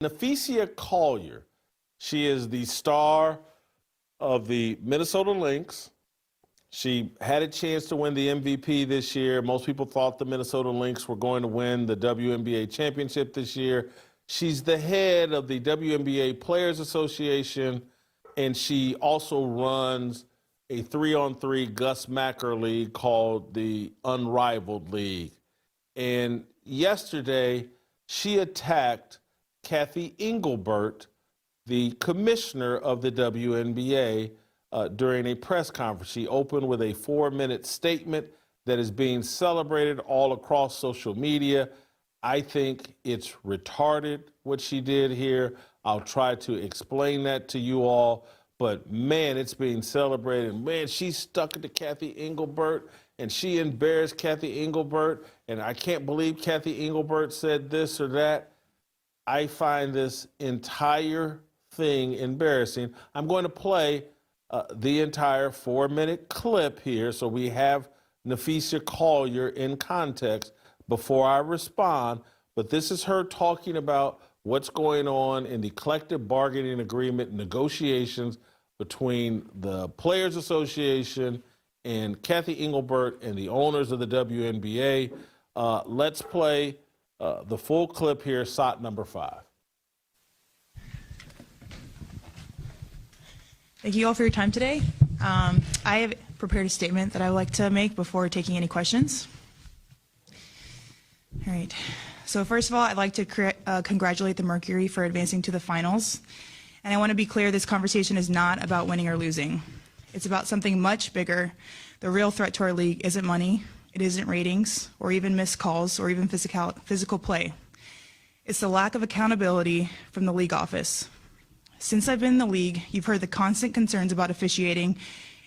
Neficia Collier. She is the star of the Minnesota Lynx. She had a chance to win the MVP this year. Most people thought the Minnesota Lynx were going to win the WNBA championship this year. She's the head of the WNBA Players Association, and she also runs a 3-on-3 Gus Macker league called the Unrivaled League. And yesterday, she attacked Cathy Engelbert, the commissioner of the WNBA, during a press conference. She opened with a 4-minute statement that is being celebrated all across social media. I think it's retarded what she did here. I'll try to explain that to you all. But, man, it's being celebrated. Man, she stuck it to Cathy Engelbert, and she embarrassed Cathy Engelbert. And I can't believe Cathy Engelbert said this or that. I find this entire thing embarrassing. I'm going to play the entire 4-minute clip here so we have Neficia Collier in context before I respond. But this is her talking about what's going on in the collective bargaining agreement negotiations between the Players Association and Cathy Engelbert and the owners of the WNBA. Let's play the full clip here, SOT number 5. Thank you all for your time today. I have prepared a statement that I would like to make before taking any questions. All right. So first of all, I'd like to congratulate the Mercury for advancing to the finals. And I want to be clear, this conversation is not about winning or losing. It's about something much bigger. The real threat to our league isn't money, it isn't ratings, or even missed calls, or even physical play. It's the lack of accountability from the league office. Since I've been in the league, you've heard the constant concerns about officiating,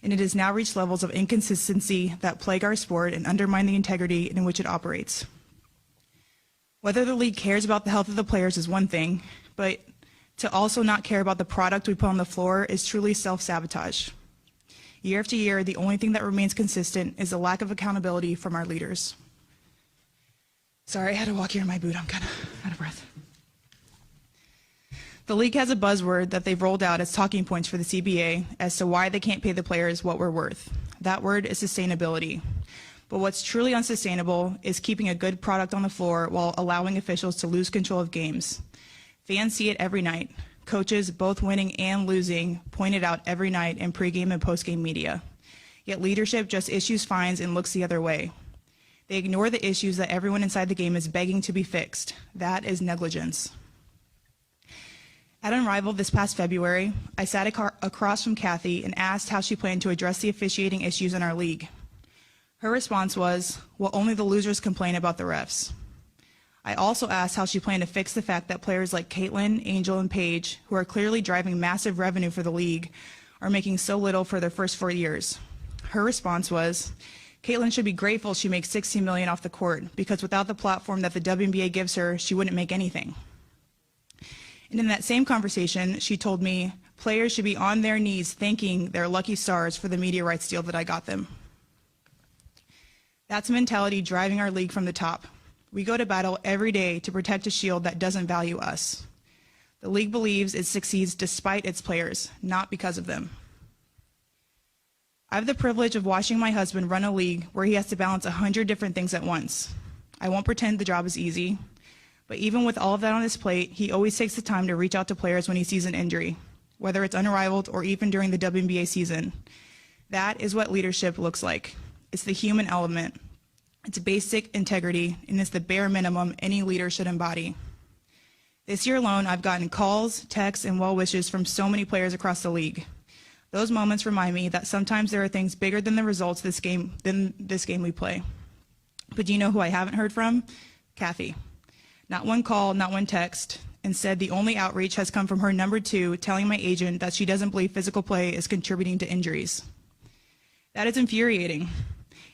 and it has now reached levels of inconsistency that plague our sport and undermine the integrity in which it operates. Whether the league cares about the health of the players is one thing, but to also not care about the product we put on the floor is truly self-sabotage. Year after year, the only thing that remains consistent is the lack of accountability from our leaders. Sorry, I had to walk here in my boot. I'm kind of out of breath. The league has a buzzword that they've rolled out as talking points for the CBA as to why they can't pay the players what we're worth. That word is sustainability. But what's truly unsustainable is keeping a good product on the floor while allowing officials to lose control of games. Fans see it every night. Coaches, both winning and losing, point it out every night in pregame and postgame media. Yet leadership just issues fines and looks the other way. They ignore the issues that everyone inside the game is begging to be fixed. That is negligence. At Unrivaled this past February, I sat across from Cathy and asked how she planned to address the officiating issues in our league. Her response was, well, only the losers complain about the refs. I also asked how she planned to fix the fact that players like Caitlin, Angel, and Paige, who are clearly driving massive revenue for the league, are making so little for their first 4 years. Her response was, Caitlin should be grateful she makes $16 million off the court, because without the platform that the WNBA gives her, she wouldn't make anything. And in that same conversation, she told me players should be on their knees thanking their lucky stars for the media rights deal that I got them. That's a mentality driving our league from the top. We go to battle every day to protect a shield that doesn't value us. The league believes it succeeds despite its players, not because of them. I have the privilege of watching my husband run a league where he has to balance 100 different things at once. I won't pretend the job is easy, but even with all of that on his plate, he always takes the time to reach out to players when he sees an injury, whether it's Unrivaled or even during the WNBA season. That is what leadership looks like. It's the human element. It's basic integrity, and it's the bare minimum any leader should embody. This year alone, I've gotten calls, texts, and well wishes from so many players across the league. Those moments remind me that sometimes there are things bigger than the results than this game we play. But do you know who I haven't heard from? Cathy. Not one call, not one text. Instead, the only outreach has come from her number 2 telling my agent that she doesn't believe physical play is contributing to injuries. That is infuriating.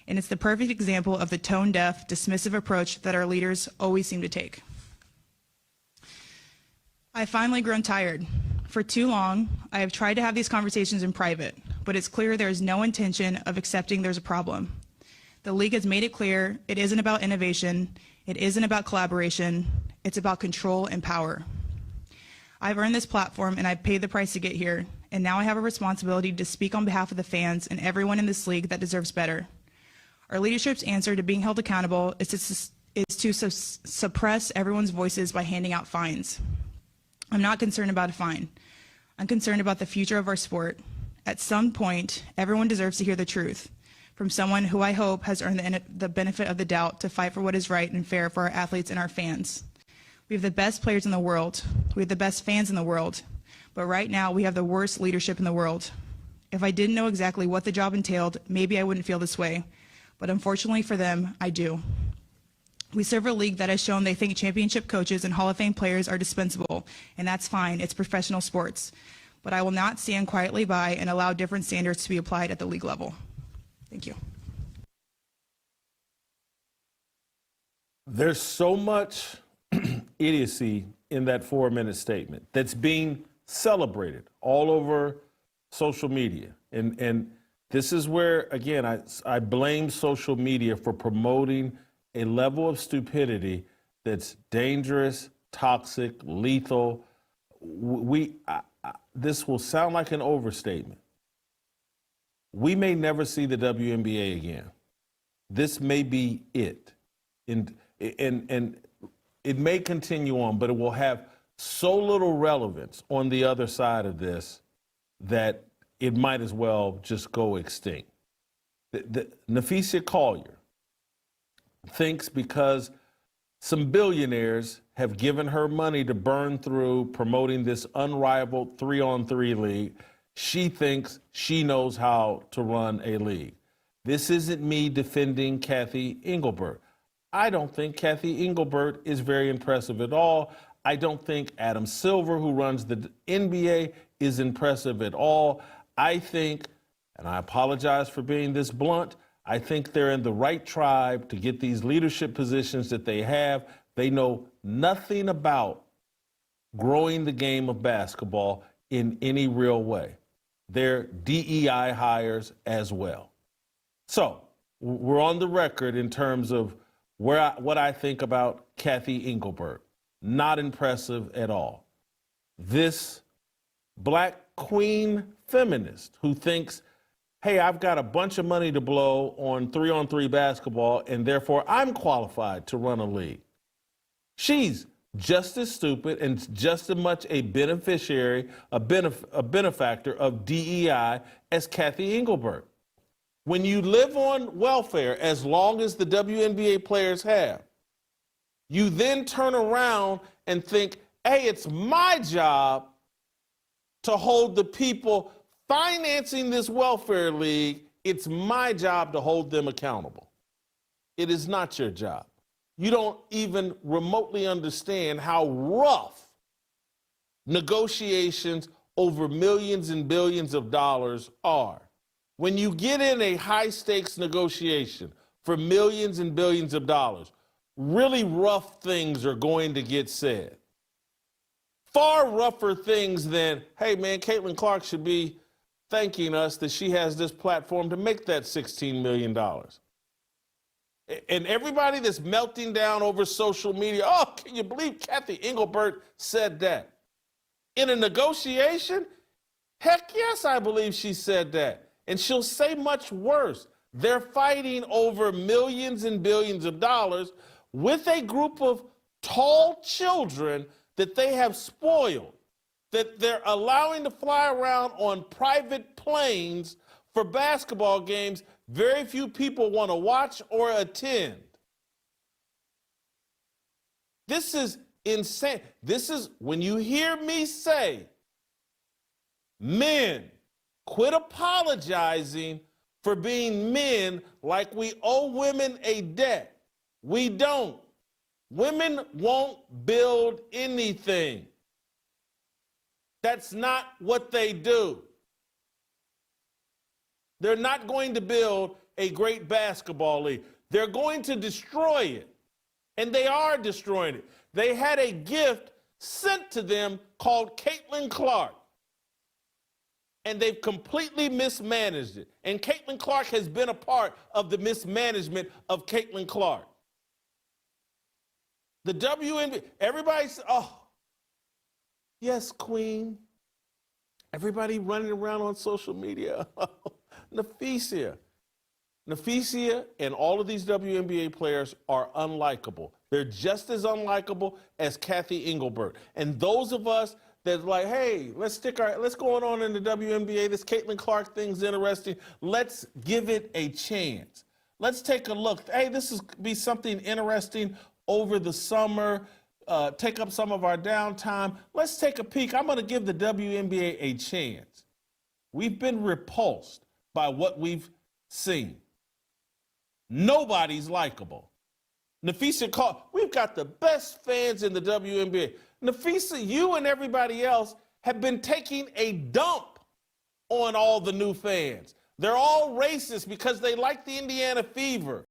And it's the perfect example of the tone-deaf, dismissive approach that our leaders always seem to take. I've finally grown tired. For too long, I have tried to have these conversations in private, but it's clear there is no intention of accepting there's a problem. The league has made it clear it isn't about innovation, it isn't about collaboration, it's about control and power. I've earned this platform and I've paid the price to get here, and now I have a responsibility to speak on behalf of the fans and everyone in this league that deserves better. Our leadership's answer to being held accountable is to suppress everyone's voices by handing out fines. I'm not concerned about a fine. I'm concerned about the future of our sport. At some point, everyone deserves to hear the truth from someone who I hope has earned the benefit of the doubt to fight for what is right and fair for our athletes and our fans. We have the best players in the world. We have the best fans in the world. But right now, we have the worst leadership in the world. If I didn't know exactly what the job entailed, maybe I wouldn't feel this way. But unfortunately for them, I do. We serve a league that has shown they think championship coaches and Hall of Fame players are dispensable, and that's fine. It's professional sports. But I will not stand quietly by and allow different standards to be applied at the league level. Thank you. There's so much idiocy in that 4-minute statement that's being celebrated all over social media. And this is where, again, I blame social media for promoting a level of stupidity that's dangerous, toxic, lethal. This will sound like an overstatement. We may never see the WNBA again. This may be it. And it may continue on, but it will have so little relevance on the other side of this that it might as well just go extinct. Nafesia Collier thinks because some billionaires have given her money to burn through promoting this unrivaled 3-on-3 league, she thinks she knows how to run a league. This isn't me defending Kathy Engelbert. I don't think Kathy Engelbert is very impressive at all. I don't think Adam Silver, who runs the NBA, is impressive at all. I think, and I apologize for being this blunt, I think they're in the right tribe to get these leadership positions that they have. They know nothing about growing the game of basketball in any real way. They're DEI hires as well. So we're on the record in terms of what I think about Kathy Engelbert. Not impressive at all. This black queen feminist who thinks, hey, I've got a bunch of money to blow on 3-on-3 basketball, and therefore I'm qualified to run a league. She's just as stupid and just as much a beneficiary, a benefactor of DEI as Kathy Engelbert. When you live on welfare, as long as the WNBA players have, you then turn around and think, hey, it's my job to hold the people financing this welfare league. It's my job to hold them accountable. It is not your job. You don't even remotely understand how rough negotiations over millions and billions of dollars are. When you get in a high-stakes negotiation for millions and billions of dollars, really rough things are going to get said. Far rougher things than, hey, man, Caitlin Clark should be thanking us that she has this platform to make that $16 million. And everybody that's melting down over social media, oh, can you believe Kathy Engelbert said that? In a negotiation? Heck yes, I believe she said that. And she'll say much worse. They're fighting over millions and billions of dollars with a group of tall children that they have spoiled, that they're allowing to fly around on private planes for basketball games very few people want to watch or attend. This is insane. This is when you hear me say, men, quit apologizing for being men like we owe women a debt. We don't. Women won't build anything. That's not what they do. They're not going to build a great basketball league. They're going to destroy it. And they are destroying it. They had a gift sent to them called Caitlin Clark. And they've completely mismanaged it. And Caitlin Clark has been a part of the mismanagement of Caitlin Clark. The WNBA, everybody says, oh, Yes, Queen. Everybody running around on social media. Nafisia. Nafisia and all of these WNBA players are unlikable. They're just as unlikable as Kathy Engelbert. And those of us that's like, hey, let's go on in the WNBA. This Caitlin Clark thing's interesting. Let's give it a chance. Let's take a look. Hey, this is be something interesting over the summer. Take up some of our downtime. Let's take a peek. I'm going to give the WNBA a chance. We've been repulsed by what we've seen. Nobody's likable. Nafisa Carter, we've got the best fans in the WNBA. Nafisa, you and everybody else have been taking a dump on all the new fans. They're all racist because they like the Indiana Fever.